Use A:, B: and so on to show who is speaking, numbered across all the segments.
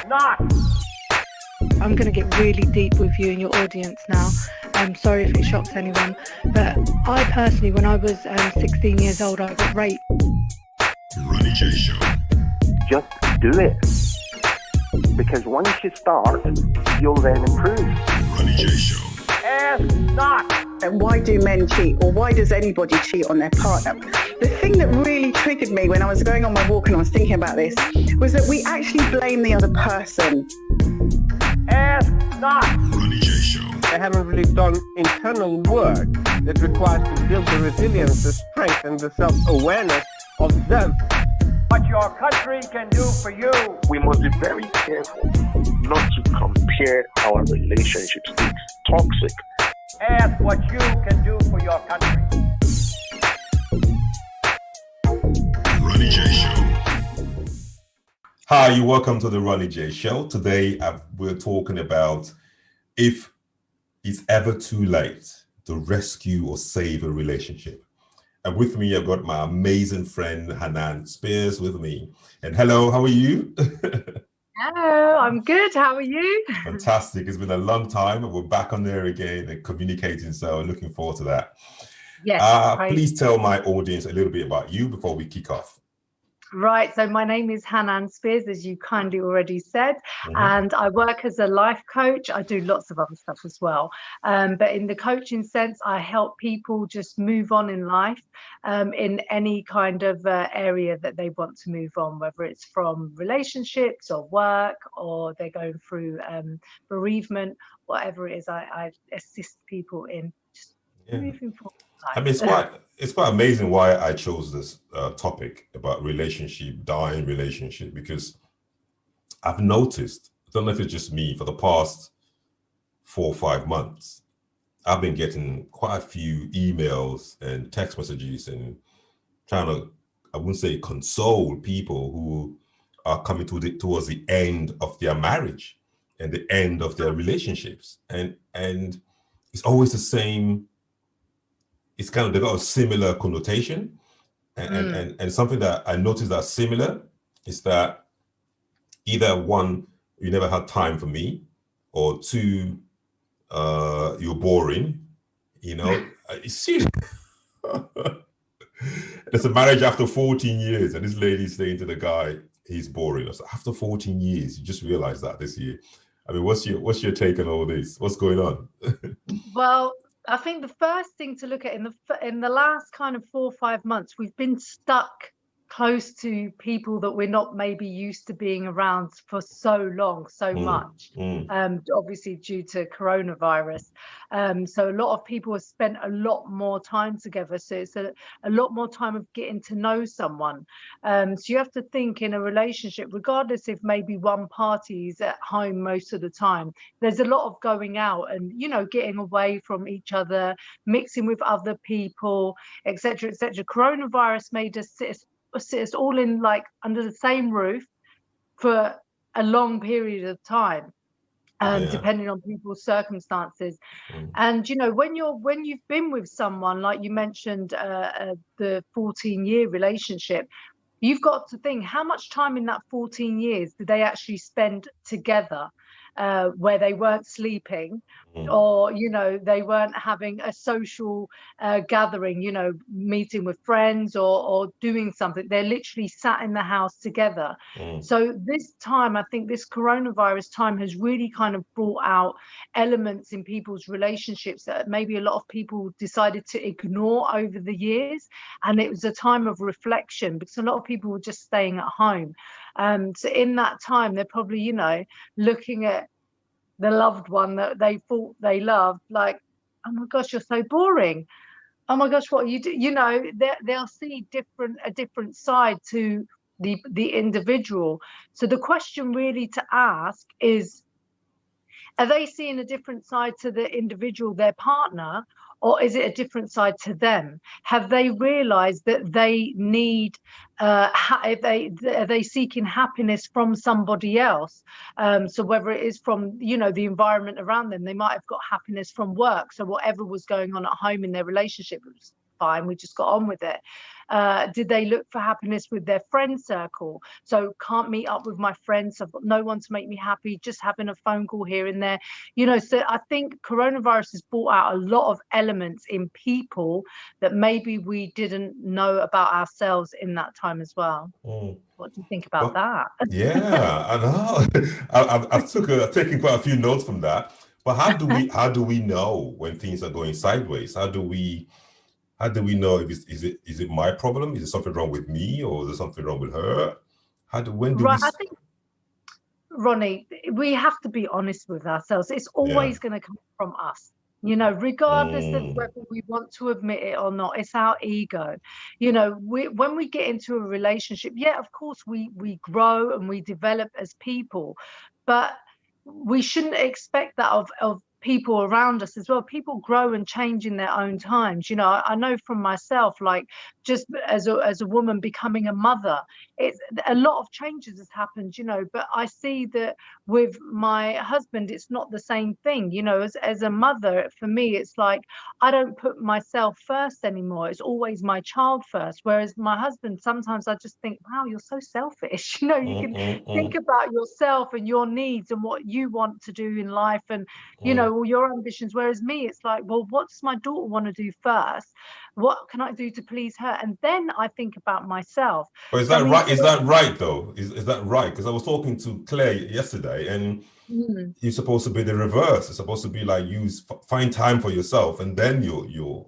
A: not.
B: I'm going to get really deep with you and your audience now. I'm sorry if it shocks anyone, but I personally, when I was 16 years old, I got raped.
C: Ronnie J Show.
A: Just do it. Because once you start, you'll then improve.
C: Ronnie J Show.
A: Ask not.
D: And why do men cheat, or why does anybody cheat on their partner? The thing that really triggered me when I was going on my walk and I was thinking about this was that we actually blame the other person.
A: Ask not.
C: Ronnie J Show.
E: They haven't really done internal work that requires to build the resilience, the strength, and the self-awareness of them.
A: What your country can do for you.
F: We must be very careful not to compare our relationships. It's toxic.
A: Ask what you can do for your country.
C: Ronnie J Show. Hi, you welcome to the Ronnie J Show. Today we're talking about if it's ever too late to rescue or save a relationship. And with me, I've got my amazing friend Hanan Spears with me. And hello, how are you?
B: Hello, I'm good. How are you?
C: Fantastic. It's been a long time, but we're back on there again and communicating. So looking forward to that.
B: Yes.
C: Please tell my audience a little bit about you before we kick off.
B: Right, so my name is Hanan Spears, as you kindly already said, and I work as a life coach. I do lots of other stuff as well, but in the coaching sense, I help people just move on in life, in any kind of area that they want to move on, whether it's from relationships or work, or they're going through bereavement, whatever it is. I assist people in just moving forward.
C: I mean, it's quite amazing why I chose this topic about dying relationship, because I've noticed, I don't know if it's just me, for the past 4 or 5 months, I've been getting quite a few emails and text messages and trying to, I wouldn't say console people who are coming towards the end of their marriage and the end of their relationships. And it's always the same. It's kind of, they got a similar connotation, and something that I noticed that's similar is that either one, you never had time for me, or two, you're boring, you know. It's serious. There's a marriage after 14 years, and this lady's saying to the guy, he's boring. I was like, after 14 years, you just realized that this year. I mean, what's your take on all this? What's going on?
B: Well, I think the first thing to look at in the last kind of 4 or 5 months, we've been stuck close to people that we're not maybe used to being around for so long, so much, obviously due to coronavirus. So a lot of people have spent a lot more time together. So it's a lot more time of getting to know someone. So you have to think, in a relationship, regardless if maybe one party is at home most of the time, there's a lot of going out and, you know, getting away from each other, mixing with other people, etc., etc. Coronavirus made us sit us all in, like, under the same roof for a long period of time, depending on people's circumstances. And, you know, when you've been with someone, like you mentioned, the 14-year relationship, you've got to think, how much time in that 14 years did they actually spend together, where they weren't sleeping, or, you know, they weren't having a social gathering, you know, meeting with friends or doing something. They're literally sat in the house together. So this time, I think this coronavirus time has really kind of brought out elements in people's relationships that maybe a lot of people decided to ignore over the years. And it was a time of reflection, because a lot of people were just staying at home. So in that time, they're probably, you know, looking at the loved one that they thought they loved, like, oh my gosh, you're so boring. Oh my gosh, what you do? You know, they'll see a different side to the individual. So the question really to ask is, are they seeing a different side to the individual, their partner, or is it a different side to them? Have they realized that they need, are they seeking happiness from somebody else? So whether it is from, you know, the environment around them, they might have got happiness from work. So whatever was going on at home in their relationship fine, we just got on with it. Did they look for happiness with their friend circle? So can't meet up with my friends, I've got no one to make me happy, just having a phone call here and there, you know. So I think coronavirus has brought out a lot of elements in people that maybe we didn't know about ourselves in that time as well. What do you think about that?
C: Yeah, I know. I've taken quite a few notes from that. But how do we know when things are going sideways? How do we know if is it my problem? Is there something wrong with me, or is there something wrong with her? I think,
B: Ronnie, we have to be honest with ourselves. It's always going to come from us, you know, regardless of whether we want to admit it or not. It's our ego, you know. When we get into a relationship, yeah, of course we grow and we develop as people, but we shouldn't expect that of people around us as well. People grow and change in their own times, you know. I know from myself, like just as a woman becoming a mother, it's a lot of changes has happened, you know. But I see that with my husband, it's not the same thing, you know. As a mother, for me, it's like I don't put myself first anymore. It's always my child first. Whereas my husband, sometimes I just think, wow, you're so selfish, you know. You can think about yourself and your needs and what you want to do in life, and you know, all your ambitions. Whereas me, it's like, well, what does my daughter want to do first? What can I do to please her? And then I think about myself.
C: But is that right? Is that right though? Is that right? Because I was talking to Claire yesterday, and you're supposed to be the reverse. It's supposed to be like you find time for yourself, and then you're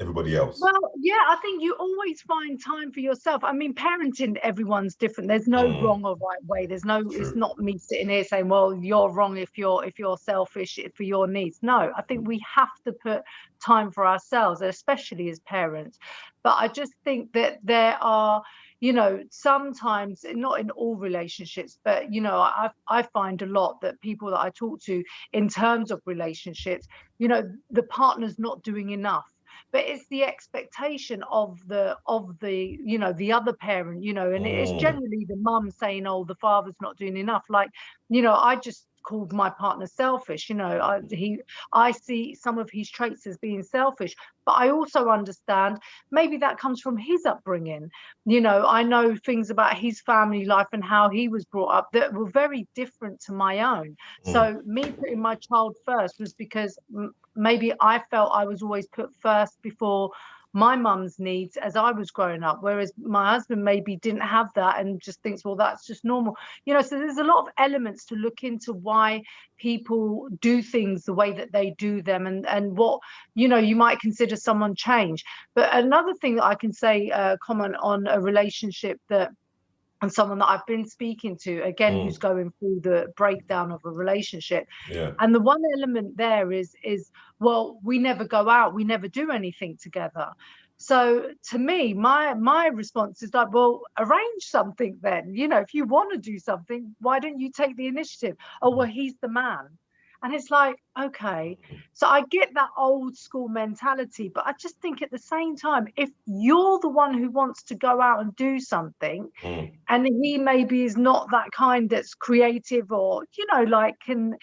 C: everybody else.
B: Well, yeah, I think you always find time for yourself. I mean, parenting, everyone's different. There's no wrong or right way. There's no, it's not me sitting here saying, well, you're wrong if you're selfish for your needs. No, I think we have to put time for ourselves, especially as parents. But I just think that there are, you know, sometimes, not in all relationships, but, you know, I find a lot that people that I talk to in terms of relationships, you know, the partner's not doing enough. But it's the expectation of the you know, the other parent, you know, and it's generally the mum saying, oh, the father's not doing enough. Like, you know, I just called my partner selfish, you know. I see some of his traits as being selfish, but I also understand maybe that comes from his upbringing. You know, I know things about his family life and how he was brought up that were very different to my own. So me putting my child first was because maybe I felt I was always put first before my mum's needs as I was growing up, whereas my husband maybe didn't have that and just thinks, well, that's just normal, you know. So there's a lot of elements to look into why people do things the way that they do them, and what, you know, you might consider someone change. But another thing that I can say, comment on a relationship that, and someone that I've been speaking to, again, who's going through the breakdown of a relationship. And the one element there is, well, we never go out, we never do anything together. So to me, my response is like, well, arrange something then. You know, if you want to do something, why don't you take the initiative? Oh, well, he's the man. And it's like, okay, so I get that old school mentality, but I just think at the same time, if you're the one who wants to go out and do something, and he maybe is not that kind that's creative, or, you know, like can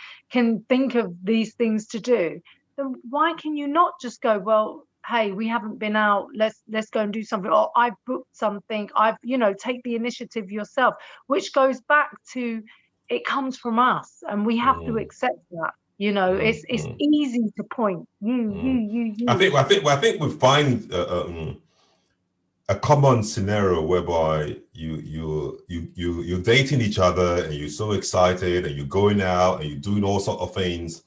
B: think of these things to do, then why can you not just go, well, hey, we haven't been out, let's go and do something, or I've booked something, you know, take the initiative yourself, which goes back to, it comes from us, and we have to accept that. You know, it's easy to point you.
C: I think we find a common scenario whereby you're dating each other, and you're so excited, and you're going out and you're doing all sorts of things,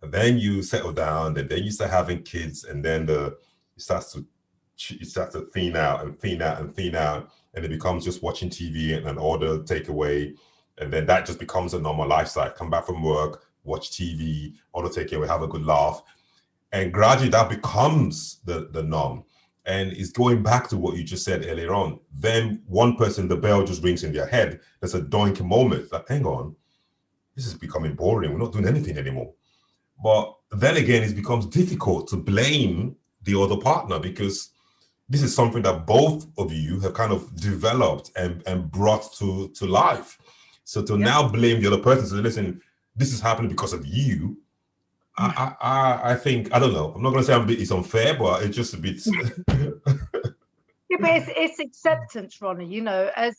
C: and then you settle down, and then you start having kids, and then it starts to thin out, and it becomes just watching TV and order takeaway. And then that just becomes a normal lifestyle. Come back from work, watch TV, order takeaway, have a good laugh. And gradually that becomes the norm. And it's going back to what you just said earlier on. Then one person, the bell just rings in their head. There's a doink moment. Like, hang on, this is becoming boring. We're not doing anything anymore. But then again, it becomes difficult to blame the other partner, because this is something that both of you have kind of developed and brought to life. So to now blame the other person, so listen, this is happening because of you, I think, I don't know. I'm not going to say it's unfair, but it's just a bit.
B: Yeah, but it's acceptance, Ronnie. You know, as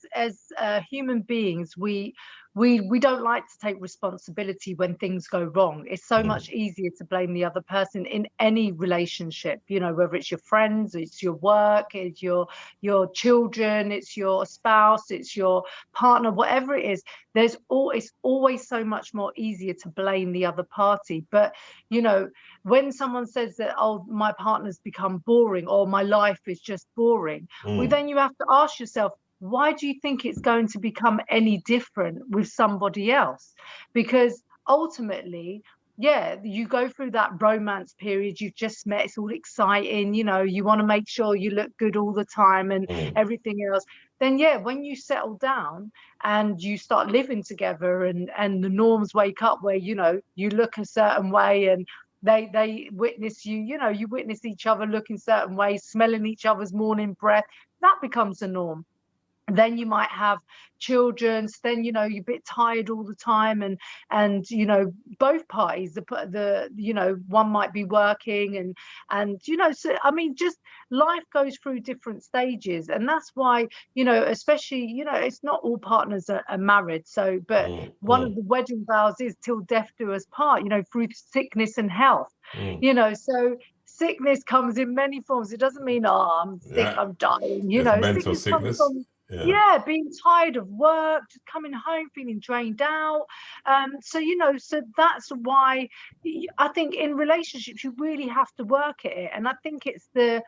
B: human beings, we don't like to take responsibility when things go wrong. It's so much easier to blame the other person in any relationship. You know, whether it's your friends, it's your work, it's your children, it's your spouse, it's your partner, whatever it is. It's always so much more easier to blame the other party. But you know, when someone says that, oh, my partner's become boring or my life is just boring, well, then you have to ask yourself, why do you think it's going to become any different with somebody else? Because ultimately, yeah, you go through that romance period, you've just met, it's all exciting, you know, you want to make sure you look good all the time and everything else. Then yeah, when you settle down and you start living together and the norms wake up where, you know, you look a certain way and they witness you, you know, you witness each other looking certain ways, smelling each other's morning breath, that becomes the norm. Then you might have children, so then, you know, you're a bit tired all the time, and you know, both parties, the you know, one might be working and you know, so I mean, just life goes through different stages, and that's why, you know, especially, you know, it's not all partners are married, so but one of the wedding vows is till death do us part, you know, through sickness and health, you know, so sickness comes in many forms. It doesn't mean, oh, I'm sick, I'm dying, you know,
C: mental
B: sickness comes from being tired of work, just coming home feeling drained out. So you know, so that's why I think in relationships you really have to work at it. And I think it's the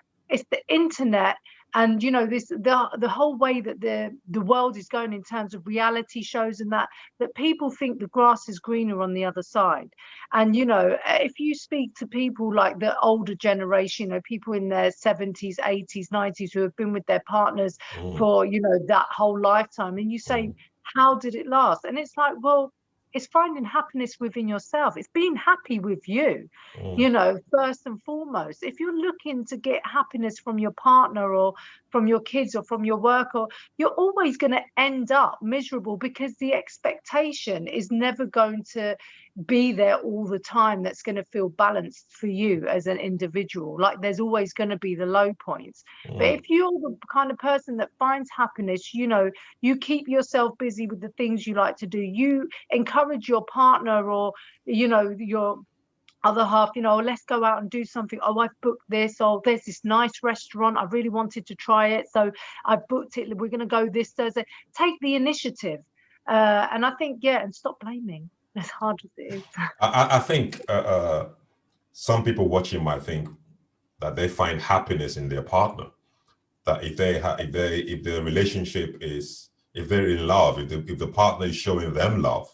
B: internet and, you know, this the whole way that the world is going in terms of reality shows and that people think the grass is greener on the other side. And you know, if you speak to people like the older generation, you know, people in their 70s, 80s, 90s who have been with their partners for, you know, that whole lifetime, and you say, how did it last? And it's like, well, it's finding happiness within yourself. It's being happy with you, you know, first and foremost. If you're looking to get happiness from your partner or from your kids or from your work, or you're always going to end up miserable because the expectation is never going to be there all the time. That's going to feel balanced for you as an individual. Like there's always going to be the low points. But if you're the kind of person that finds happiness, you know, you keep yourself busy with the things you like to do, you encourage your partner or, you know, your other half, you know, let's go out and do something. Oh, I've booked this. Oh, there's this nice restaurant, I really wanted to try it, so I booked it, we're going to go this Thursday. Take the initiative. And I think, yeah, and stop blaming, as hard as it is.
C: I think some people watching might think that they find happiness in their partner. That if the relationship is, if they're in love, if the partner is showing them love,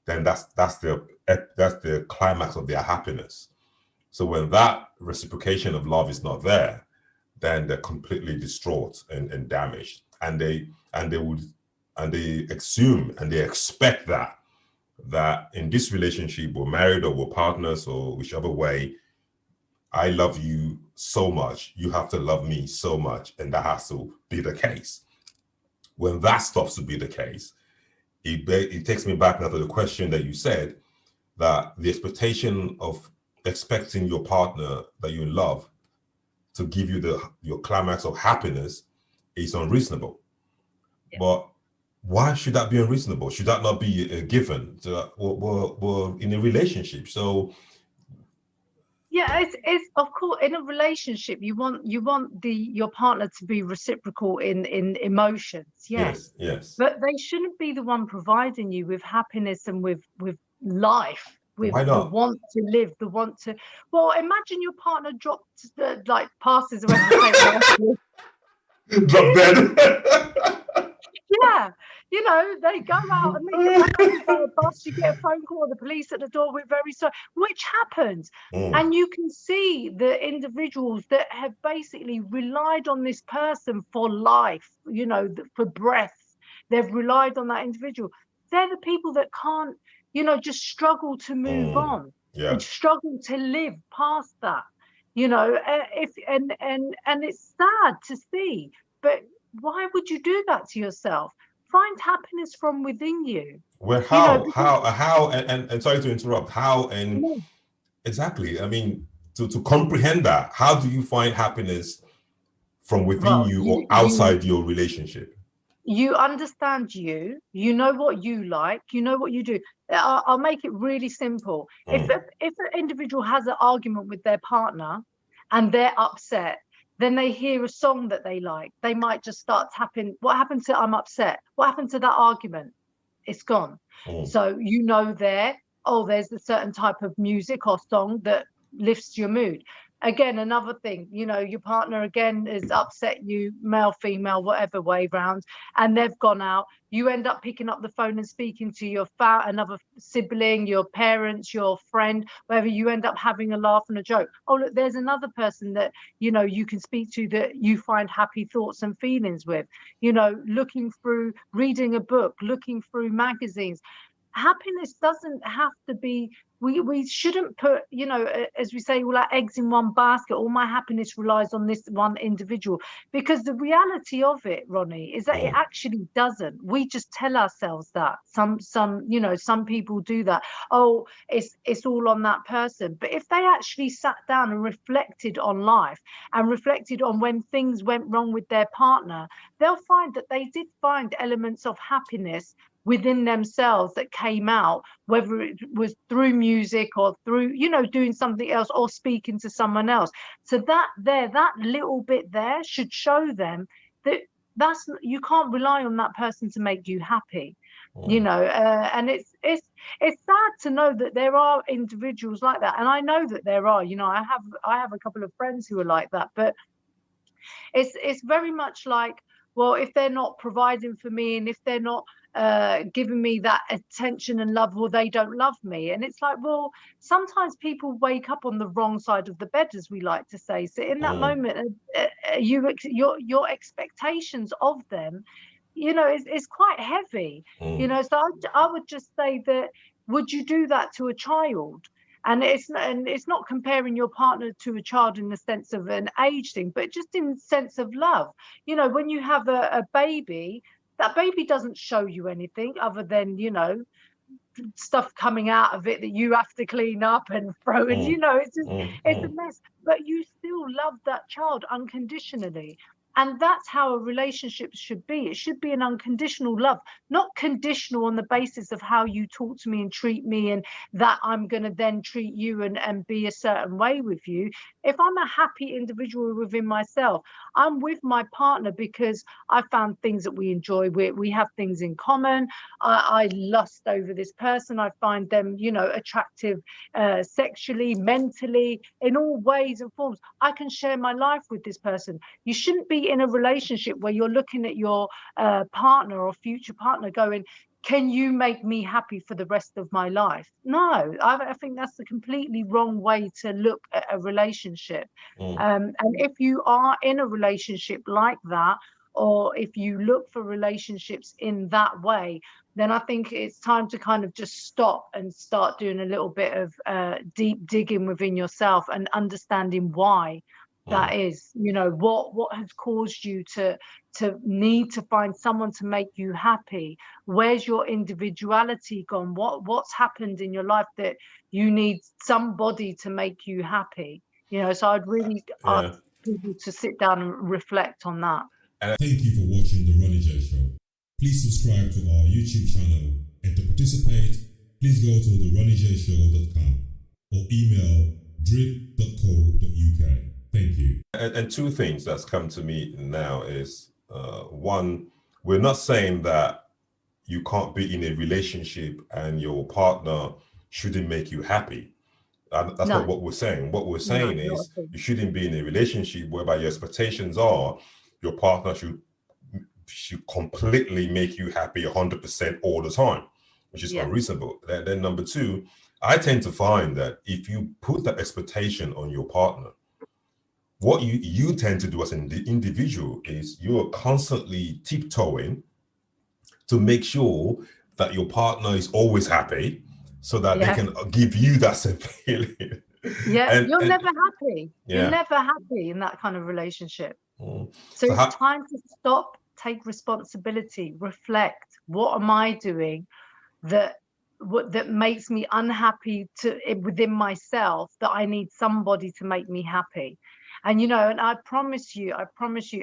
C: then that's the climax of their happiness. So when that reciprocation of love is not there, then they're completely distraught and damaged, and they assume and they expect that in this relationship, we're married or we're partners or whichever way, I love you so much, you have to love me so much, and that has to be the case. When that stops to be the case, it takes me back now to the question that you said, that the expectation of expecting your partner that you love to give you your climax of happiness is unreasonable. Yeah. But why should that be unreasonable? Should that not be a given? We're in a relationship, so
B: yeah, it's of course in a relationship you want your partner to be reciprocal in emotions. Yes, but they shouldn't be the one providing you with happiness and with life, with the want to live, the want to. Well, imagine your partner dropped like passes away.
C: Drop dead.
B: Yeah, you know, they go out and they get a bus, you get a phone call, the police at the door, we're very sorry, which happens. And you can see the individuals that have basically relied on this person for life, you know, for breath. They've relied on that individual. They're the people that can't, you know, just struggle to move on and struggle to live past that, you know, and it's sad to see, but why would you do that to yourself? Find happiness from within you.
C: Well, how and sorry to interrupt, how Exactly. I mean, to comprehend that, how do you find happiness from within
B: Well,
C: you or outside your relationship?
B: you understand you know what you like, you know what you do. I'll make it really simple. If an individual has an argument with their partner and they're upset, then they hear a song that they like, they might just start tapping, what happened to I'm upset, what happened to that argument, it's gone. So you know there's a certain type of music or song that lifts your mood. Again, another thing, your partner again is upset you, male, female, whatever way round, and they've gone out. You end up picking up the phone and speaking to your another sibling, your parents, your friend, wherever. You end up having a laugh and a joke. Oh, look, there's another person that you can speak to, that you find happy thoughts and feelings with. Looking through, reading a book, looking through magazines. Happiness doesn't have to be, we shouldn't put, as we say, all our eggs in one basket. All my happiness relies on this one individual, because the reality of it, Ronnie, is that it actually doesn't. We just tell ourselves that. Some people do that. Oh, it's all on that person. But if they actually sat down and reflected on life and reflected on when things went wrong with their partner, they'll find that they did find elements of happiness within themselves that came out, whether it was through music or through, doing something else or speaking to someone else. So that little bit there should show them that you can't rely on that person to make you happy. And it's sad to know that there are individuals like that, and I know that there are. I have a couple of friends who are like that, but it's very much like, well, if they're not providing for me, and if they're not giving me that attention and love, well, they don't love me. And it's like, well, sometimes people wake up on the wrong side of the bed, as we like to say. So in that moment, your expectations of them, is quite heavy. So I would just say that, would you do that to a child? And it's not comparing your partner to a child in the sense of an age thing, but just in the sense of love. When you have a baby, that baby doesn't show you anything other than, stuff coming out of it that you have to clean up and throw. And, it's a mess. But you still love that child unconditionally. And that's how a relationship should be. It should be an unconditional love, not conditional on the basis of how you talk to me and treat me, and that I'm going to then treat you and be a certain way with you. If I'm a happy individual within myself, I'm with my partner because I found things that we enjoy. We have things in common. I lust over this person. I find them, attractive sexually, mentally, in all ways and forms. I can share my life with this person. You shouldn't be in a relationship where you're looking at your partner or future partner going, can you make me happy for the rest of my life? No, I think that's a completely wrong way to look at a relationship. And if you are in a relationship like that, or if you look for relationships in that way, then I think it's time to kind of just stop and start doing a little bit of deep digging within yourself and understanding why that is. What has caused you to need to find someone to make you happy? Where's your individuality gone? What's happened in your life that you need somebody to make you happy? So I'd really ask people to sit down and reflect on that.
G: Thank you for watching the Ronnie J Show. Please subscribe to our YouTube channel, and to participate, please go to theronniejshow.com or email drip.co.uk. Thank you.
C: And two things that's come to me now is, one, we're not saying that you can't be in a relationship and your partner shouldn't make you happy. That's not what we're saying. What we're saying is you shouldn't be in a relationship whereby your expectations are your partner should completely make you happy 100% all the time, which is unreasonable. Then number two, I tend to find that if you put that expectation on your partner, what you tend to do as an individual is you're constantly tiptoeing to make sure that your partner is always happy, so that they can give you that same feeling.
B: You're never happy. You're never happy in that kind of relationship. So it's time to stop, take responsibility, reflect. What am I doing that that makes me unhappy within myself, that I need somebody to make me happy. And and I promise you,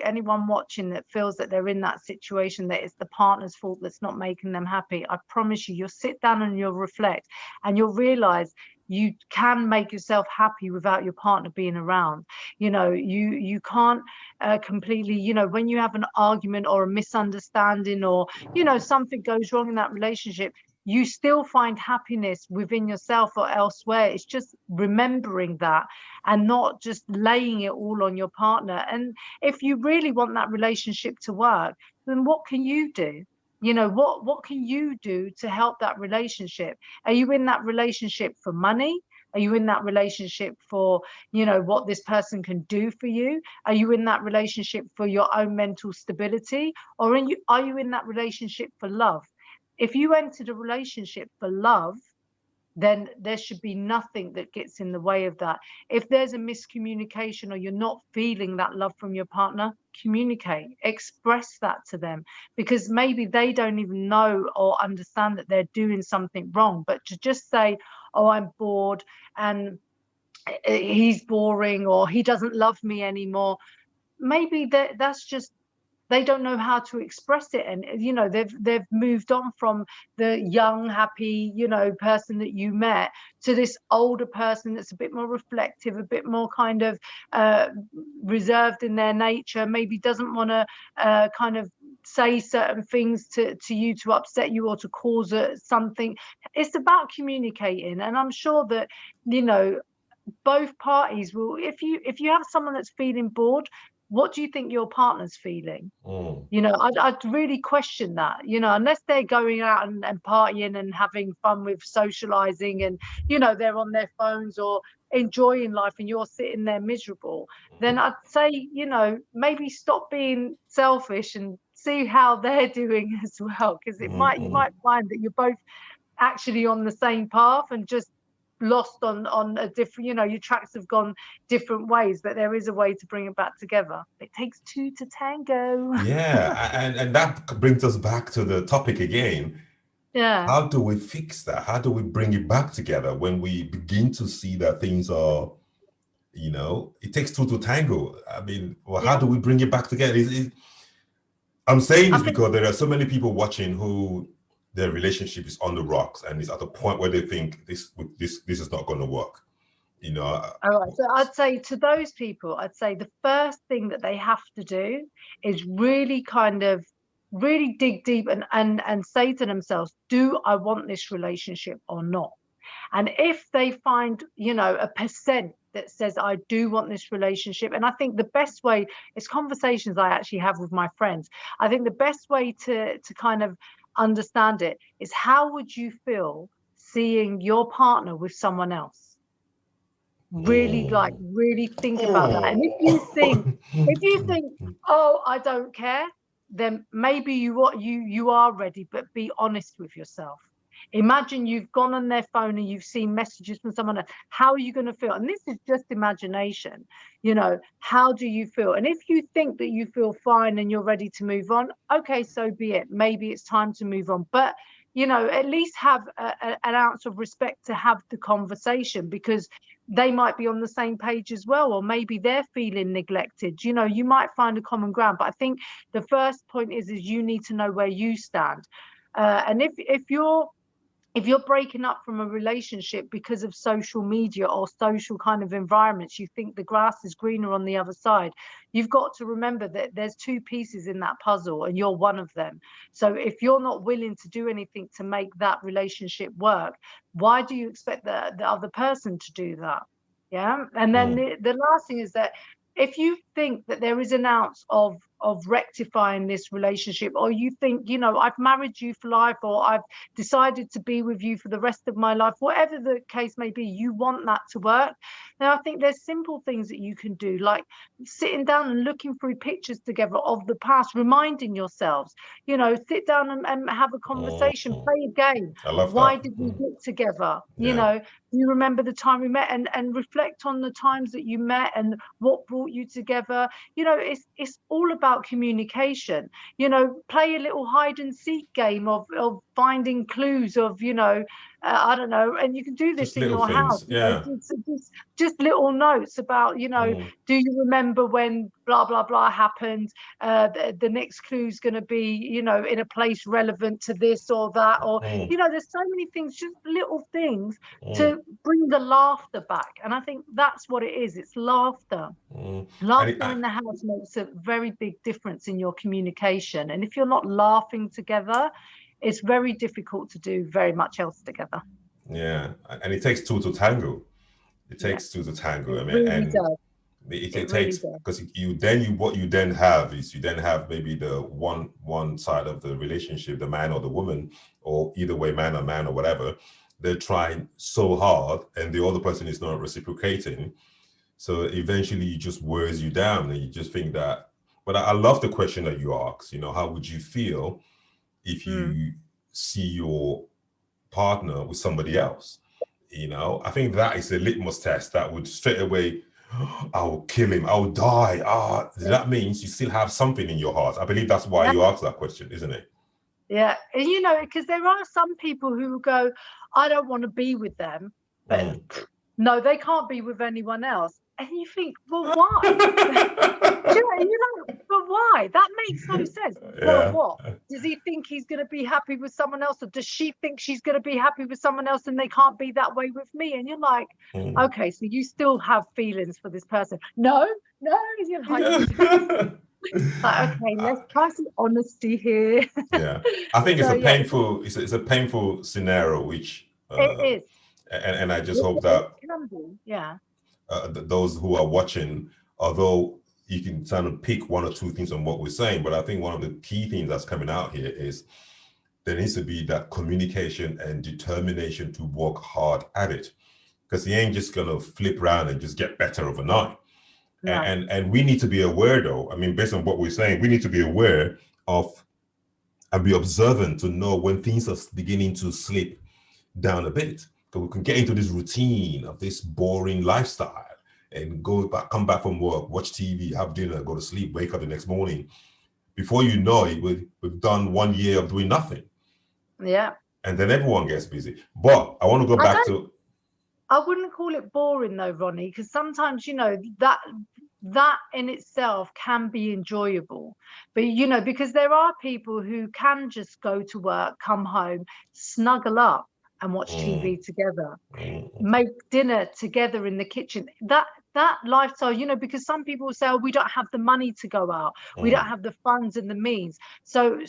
B: anyone watching that feels that they're in that situation, that it's the partner's fault that's not making them happy, I promise you, you'll sit down and you'll reflect, and you'll realize you can make yourself happy without your partner being around. You can't completely, when you have an argument or a misunderstanding, or something goes wrong in that relationship, you still find happiness within yourself or elsewhere. It's just remembering that and not just laying it all on your partner. And if you really want that relationship to work, then what can you do? What can you do to help that relationship? Are you in that relationship for money? Are you in that relationship for, what this person can do for you? Are you in that relationship for your own mental stability? Or are you in that relationship for love? If you entered a relationship for love, then there should be nothing that gets in the way of that. If there's a miscommunication, or you're not feeling that love from your partner, communicate, express that to them, because maybe they don't even know or understand that they're doing something wrong. But to just say, oh, I'm bored and he's boring, or he doesn't love me anymore, maybe that's just, they don't know how to express it. And they've moved on from the young, happy person that you met to this older person that's a bit more reflective, a bit more kind of reserved in their nature, maybe doesn't want to kind of say certain things to you to upset you or to cause something. It's about communicating. And I'm sure that both parties will, if you have someone that's feeling bored, what do you think your partner's feeling? I'd really question that, unless they're going out and partying and having fun with socializing, and they're on their phones or enjoying life, and you're sitting there miserable, then I'd say maybe stop being selfish and see how they're doing as well, because you might find that you're both actually on the same path and just lost on a different, your tracks have gone different ways, but there is a way to bring it back together. It takes two to tango.
C: And that brings us back to the topic again. How do we fix that? How do we bring it back together when we begin to see that things are, it takes two to tango? I mean, how do we bring it back together? I'm saying this because there are so many people watching who their relationship is on the rocks and is at a point where they think this is not going to work.
B: All right. So I'd say to those people, the first thing that they have to do is really really dig deep and say to themselves, do I want this relationship or not? And if they find, a percent that says, I do want this relationship, and I think the best way is conversations I actually have with my friends. I think the best way to kind of understand it is, how would you feel seeing your partner with someone else? Really think about that. And if you think, oh, I don't care, then maybe you are ready, but be honest with yourself. Imagine you've gone on their phone and you've seen messages from someone else. How are you going to feel? And this is just imagination. How do you feel? And if you think that you feel fine and you're ready to move on, okay, so be it. Maybe it's time to move on. But, at least have an ounce of respect to have the conversation, because they might be on the same page as well, or maybe they're feeling neglected. You might find a common ground. But I think the first point is you need to know where you stand. And if you're breaking up from a relationship because of social media or social kind of environments, you think the grass is greener on the other side, you've got to remember that there's two pieces in that puzzle and you're one of them. So if you're not willing to do anything to make that relationship work, why do you expect the other person to do that? Yeah. And then the last thing is that if you think that there is an ounce of rectifying this relationship, or you think, I've married you for life, or I've decided to be with you for the rest of my life, whatever the case may be, you want that to work. Now, I think there's simple things that you can do, like sitting down and looking through pictures together of the past, reminding yourselves, sit down and have a conversation, play a game.
C: I love
B: Why
C: that.
B: did we get together?
C: Yeah.
B: Do you remember the time we met, and reflect on the times that you met and what brought you together? It's all about communication. Play a little hide and seek game of finding clues of, I don't know, and you can do this
C: Just
B: in
C: little
B: your
C: things,
B: house.
C: yeah.
B: Just little notes about, do you remember when blah blah blah happened? The next clue is going to be, in a place relevant to this or that, or there's so many things, just little things to bring the laughter back. And I think that's what it is. It's laughter. Laughter in the house makes a very big difference in your communication. And if you're not laughing together, it's very difficult to do very much else together.
C: Yeah, and it takes two to tango. It takes two to tango. I mean,
B: really
C: and
B: does.
C: it takes, because what you then have is, you then have maybe the one side of the relationship, the man or the woman, or either way, man or whatever, they're trying so hard and the other person is not reciprocating. So eventually it just wears you down and you just think that. But I love the question that you asked, how would you feel if you see your partner with somebody else? I think that is a litmus test that would straight away, I will kill him, I will die. That means you still have something in your heart. I believe that's why you asked that question, isn't it?
B: Yeah, and because there are some people who go, I don't want to be with them, but no, they can't be with anyone else. And you think, well, why? But why? That makes no sense.
C: Yeah.
B: Well, what? Does he think he's going to be happy with someone else? Or does she think she's going to be happy with someone else and they can't be that way with me? And you're like, okay, so you still have feelings for this person. No. You're like, okay, let's try some honesty here.
C: Yeah, I think it's a painful scenario, which
B: it is.
C: And I just hope that those who are watching, although you can kind of pick one or two things on what we're saying, but I think one of the key things that's coming out here is there needs to be that communication and determination to work hard at it, because he ain't just gonna flip around and just get better overnight. No. And we need to be aware, though. I mean, based on what we're saying, we need to be aware of and be observant to know when things are beginning to slip down a bit. Because we can get into this routine of this boring lifestyle and come back from work, watch TV, have dinner, go to sleep, wake up the next morning. Before you know it, we've done 1 year of doing nothing.
B: Yeah.
C: And then everyone gets busy. But I want to go back to...
B: I wouldn't call it boring though, Ronnie, because sometimes, that in itself can be enjoyable. But, because there are people who can just go to work, come home, snuggle up and watch TV together, make dinner together in the kitchen. That lifestyle, because some people say, oh, we don't have the money to go out. We don't have the funds and the means. So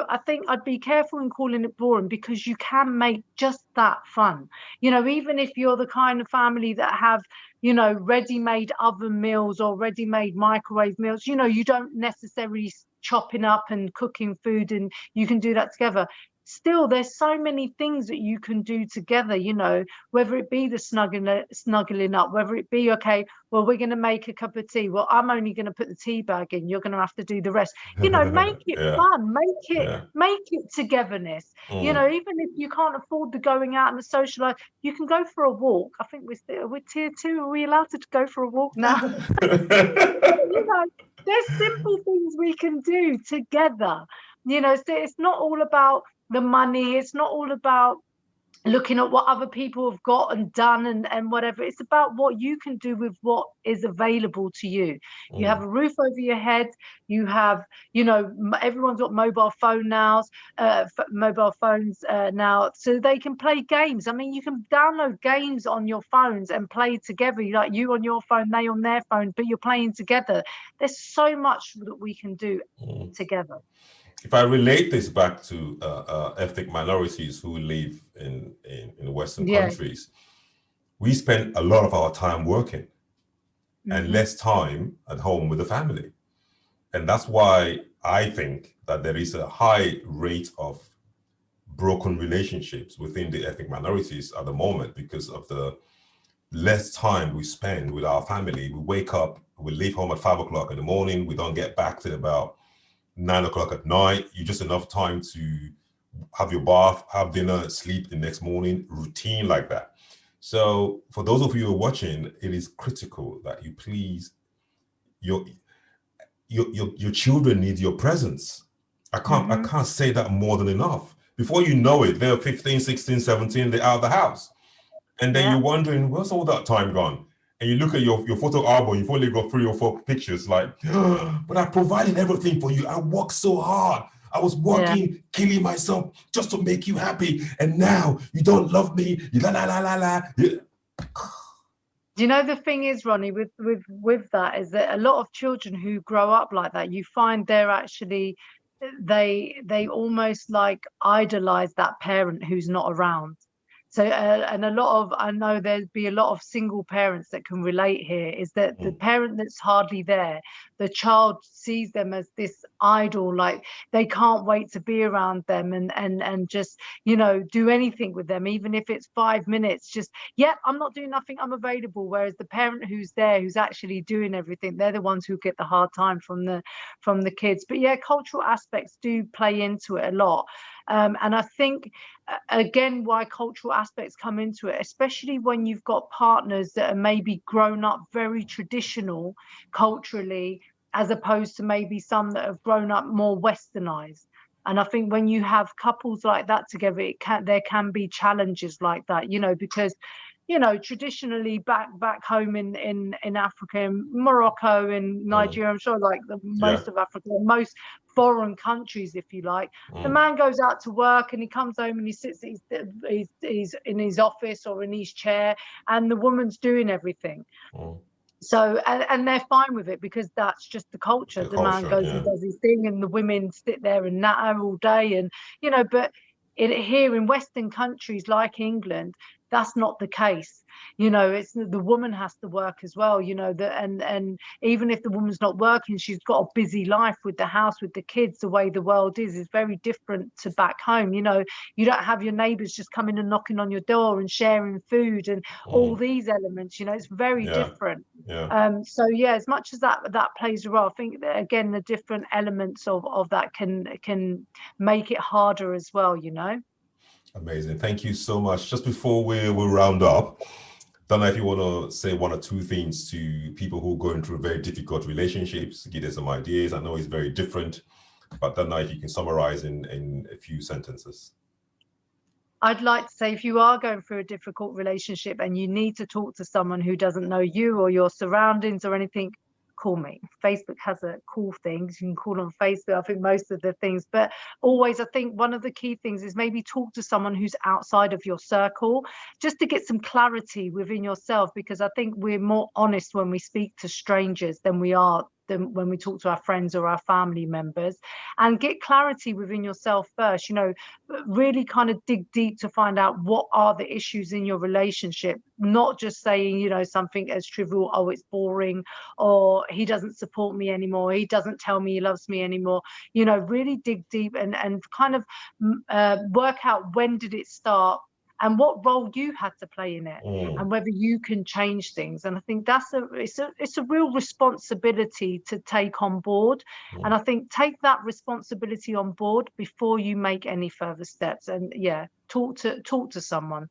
B: I think I'd be careful in calling it boring, because you can make just that fun. Even if you're the kind of family that have, ready-made oven meals or ready-made microwave meals, you don't necessarily chopping up and cooking food, and you can do that together. Still, there's so many things that you can do together, whether it be the snuggling up, whether it be, okay, well, we're going to make a cup of tea. Well, I'm only going to put the tea bag in. You're going to have to do the rest. Make it fun. Make it togetherness. Even if you can't afford the going out and the social life, you can go for a walk. I think we're tier 2. Are we allowed to go for a walk now? There's simple things we can do together. So it's not all about the money. It's not all about looking at what other people have got and done and whatever. It's about what you can do with what is available to you. You have a roof over your head. You have, everyone's got mobile phones now, so they can play games. I mean, you can download games on your phones and play together. Like you on your phone, they on their phone, but you're playing together. There's so much that we can do together.
C: If I relate this back to ethnic minorities who live in the Western countries, we spend a lot of our time working and less time at home with the family. And that's why I think that there is a high rate of broken relationships within the ethnic minorities at the moment, because of the less time we spend with our family. We wake up, we leave home at 5 o'clock in the morning. We don't get back till about 9 o'clock at night. You just enough time to have your bath, have dinner, sleep the next morning, routine like that. So for those of you who are watching, it is critical that you please, your children need your presence. I can't say that more than enough, Before you know it, they're 15, 16, 17, they're out of the house. And then you're wondering, where's all that time gone? And you look at your photo album, you've only got 3 or 4 pictures, like, but I provided everything for you. I worked so hard. I was working, killing myself just to make you happy. And now you don't love me. You la la la la la. Yeah.
B: Do you know the thing is, Ronnie, with that is that a lot of children who grow up like that, you find they're actually, they almost like idolize that parent who's not around. So and a lot of, I know there'd be a lot of single parents that can relate here, is that the parent that's hardly there, the child sees them as this idol, like they can't wait to be around them and just, you know, do anything with them, even if it's 5 minutes, just, yeah, I'm not doing nothing, I'm available. Whereas the parent who's there, who's actually doing everything, they're the ones who get the hard time from the kids. But yeah, cultural aspects do play into it a lot. And I think, again, why cultural aspects come into it, especially when you've got partners that are maybe grown up very traditional culturally, as opposed to maybe some that have grown up more westernized. And I think when you have couples like that together, there can be challenges like that, you know, because, you know, traditionally back home in Africa, in Morocco, in Nigeria, I'm sure like most of Africa, most foreign countries, if you like, the man goes out to work and he comes home and he sits, he's in his office or in his chair, and the woman's doing everything. So, and they're fine with it because that's just the culture. The man goes and does his thing, and the women sit there and natter all day, and, you know, but here in Western countries like England, that's not the case. You know, it's the woman has to work as well, you know, and even if the woman's not working, she's got a busy life with the house, with the kids. The way the world is very different to back home. You know, you don't have your neighbors just coming and knocking on your door and sharing food and all these elements, you know, it's very different. So yeah, as much as that plays a role, I think that, again, the different elements of that can make it harder as well, you know.
C: Amazing. Thank you so much. Just before we round up, don't know if you want to say 1 or 2 things to people who are going through very difficult relationships, give them some ideas. I know it's very different, but don't know if you can summarize in a few sentences.
B: I'd like to say, if you are going through a difficult relationship and you need to talk to someone who doesn't know you or your surroundings or anything, call me. Facebook has a call thing. You can call on Facebook, I think, most of the things. But always, I think one of the key things is maybe talk to someone who's outside of your circle, just to get some clarity within yourself, because I think we're more honest when we speak to strangers than we are when we talk to our friends or our family members. And get clarity within yourself first, you know, really kind of dig deep to find out what are the issues in your relationship, not just saying, you know, something as trivial, oh, it's boring, or he doesn't support me anymore, he doesn't tell me he loves me anymore. You know, really dig deep and kind of work out, when did it start and what role you had to play in it, and whether you can change things. And I think it's a real responsibility to take on board. And I think take that responsibility on board before you make any further steps. And yeah, talk to someone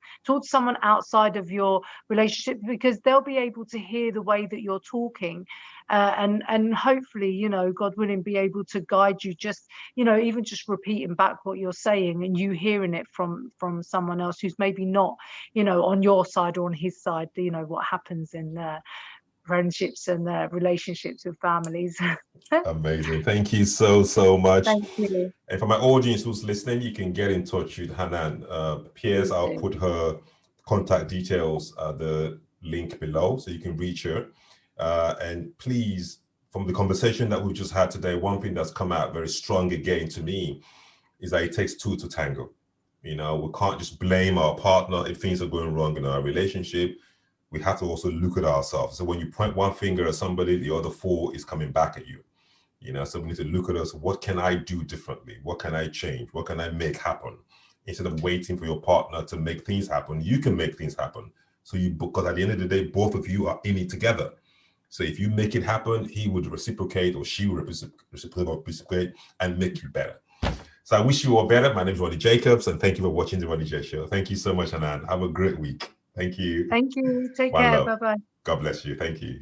B: outside of your relationship, because they'll be able to hear the way that you're talking, and hopefully, you know, God willing, be able to guide you, just, you know, even just repeating back what you're saying and you hearing it from someone else who's maybe not, you know, on your side or on his side, you know, what happens in friendships and relationships with families.
C: Amazing. Thank you so much.
B: Thank you.
C: And for my audience who's listening, you can get in touch with Hanan. Piers, I'll put her contact details, the link below, so you can reach her. And please, from the conversation that we just had today, one thing that's come out very strong again to me is that it takes 2 to tango. You know, we can't just blame our partner if things are going wrong in our relationship. We have to also look at ourselves. So when you point one finger at somebody, the other 4 is coming back at you. You know, so we need to look at us. What can I do differently? What can I change? What can I make happen? Instead of waiting for your partner to make things happen, you can make things happen. So because at the end of the day, both of you are in it together. So if you make it happen, he would reciprocate, or she would reciprocate and make you better. So I wish you all better. My name is Ronnie Jacobs, and thank you for watching the Ronnie J Show. Thank you so much, Hanan. Have a great week. Thank you.
B: Thank you. Take
C: One
B: care.
C: love.
B: Bye-bye.
C: God bless you. Thank you.